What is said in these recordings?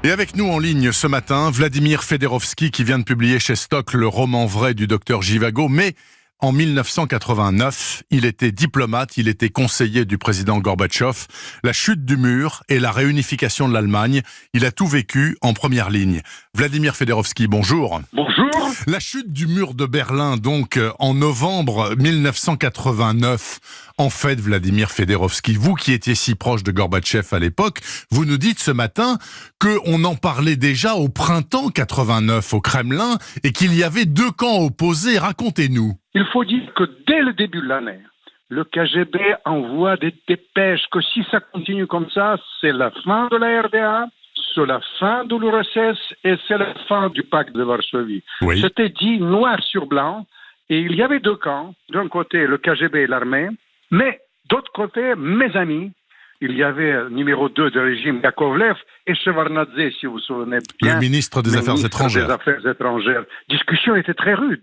Et avec nous en ligne ce matin, Vladimir Fedorovski qui vient de publier chez Stock le roman vrai du docteur Zhivago. Mais en 1989, il était diplomate, il était conseiller du président Gorbatchev. La chute du mur et la réunification de l'Allemagne, il a tout vécu en première ligne. Vladimir Fedorovski, bonjour. Bonjour. La chute du mur de Berlin, donc, en novembre 1989. En fait, Vladimir Fedorovski, vous qui étiez si proche de Gorbatchev à l'époque, vous nous dites ce matin qu'on en parlait déjà au printemps 89 au Kremlin et qu'il y avait deux camps opposés. Racontez-nous. Il faut dire que dès le début de l'année, le KGB envoie des dépêches que si ça continue comme ça, c'est la fin de la RDA, c'est la fin de l'URSS et c'est la fin du pacte de Varsovie. Oui. C'était dit noir sur blanc et il y avait deux camps. D'un côté, le KGB et l'armée, mais d'autre côté, mes amis, il y avait numéro 2 du régime Yakovlev et Shevardnadze, si vous vous souvenez bien. Le ministre des Affaires étrangères. Discussion était très rude.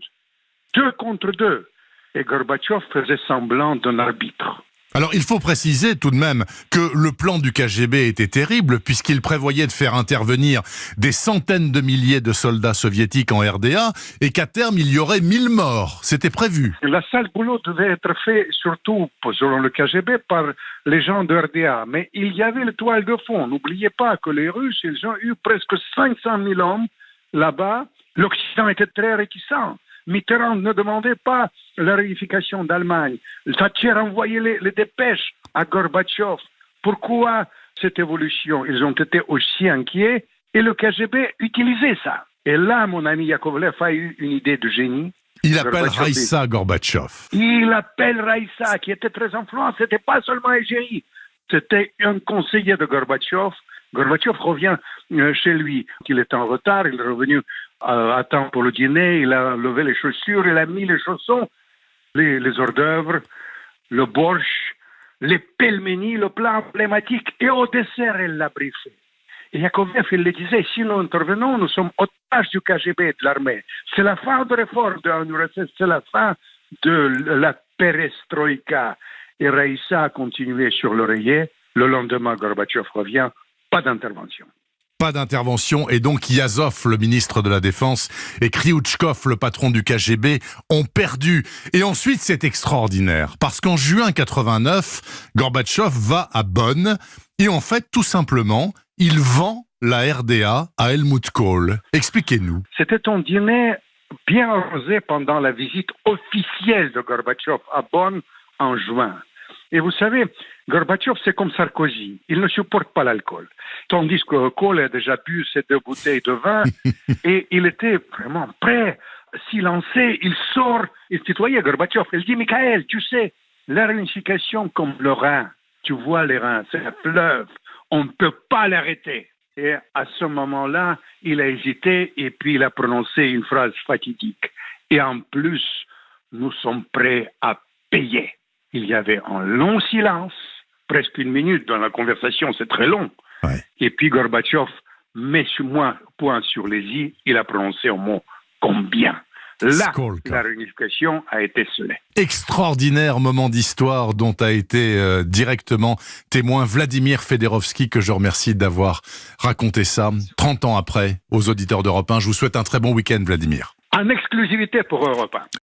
2 contre 2. Et Gorbatchev faisait semblant d'un arbitre. Alors, il faut préciser tout de même que le plan du KGB était terrible puisqu'il prévoyait de faire intervenir des centaines de milliers de soldats soviétiques en RDA et qu'à terme, il y aurait 1000 morts. C'était prévu. La sale boulot devait être fait surtout, selon le KGB, par les gens de RDA. Mais il y avait le toile de fond. N'oubliez pas que les Russes, ils ont eu presque 500 000 hommes là-bas. L'Occident était très réticent. Mitterrand ne demandait pas la réunification d'Allemagne. Thatcher envoyait les dépêches à Gorbatchev. Pourquoi cette évolution? Ils ont été aussi inquiets et le KGB utilisait ça. Et là, mon ami Yakovlev a eu une idée de génie. Il appelle Raïssa Gorbatchev. Il appelle Raïssa, qui était très influent. C'était pas seulement égérie. C'était un conseiller de Gorbatchev. Gorbatchev revient chez lui. Il était en retard, il est revenu à temps pour le dîner, il a levé les chaussures, il a mis les chaussons, les hors d'œuvre, le borsch, les pelmeni, le plat emblématique, et au dessert, il l'a briefé. Et Yakovlev, il le disait, si nous intervenons, nous sommes otages du KGB et de l'armée. C'est la fin de réforme de l'URSS, c'est la fin de la perestroïka. Et Raïssa a continué sur l'oreiller. Le lendemain, Gorbatchev revient, pas d'intervention. Pas d'intervention, et donc Yazov, le ministre de la Défense, et Kryuchkov, le patron du KGB, ont perdu. Et ensuite, c'est extraordinaire, parce qu'en juin 89, Gorbatchev va à Bonn, et en fait, tout simplement, il vend la RDA à Helmut Kohl. Expliquez-nous. C'était un dîner bien arrosé pendant la visite officielle de Gorbatchev à Bonn en juin. Et vous savez, Gorbatchev, c'est comme Sarkozy. Il ne supporte pas l'alcool. Tandis que Kohl a déjà bu ces 2 bouteilles de vin et il était vraiment prêt, s'y lancer. Il sort, il tutoyait Gorbatchev. Il dit, Mikhaël, tu sais, la réunification comme le Rhin, tu vois les Rhin, c'est un fleuve. On ne peut pas l'arrêter. Et à ce moment-là, il a hésité et puis il a prononcé une phrase fatidique. Et en plus, nous sommes prêts à payer. Il y avait un long silence, presque 1 minute dans la conversation, c'est très long. Ouais. Et puis Gorbatchev met sur moi point sur les i, il a prononcé un mot combien. Là, la réunification a été scellée. Extraordinaire moment d'histoire dont a été directement témoin Vladimir Fedorovski, que je remercie d'avoir raconté ça 30 ans après aux auditeurs d'Europe 1. Je vous souhaite un très bon week-end, Vladimir. En exclusivité pour Europe 1.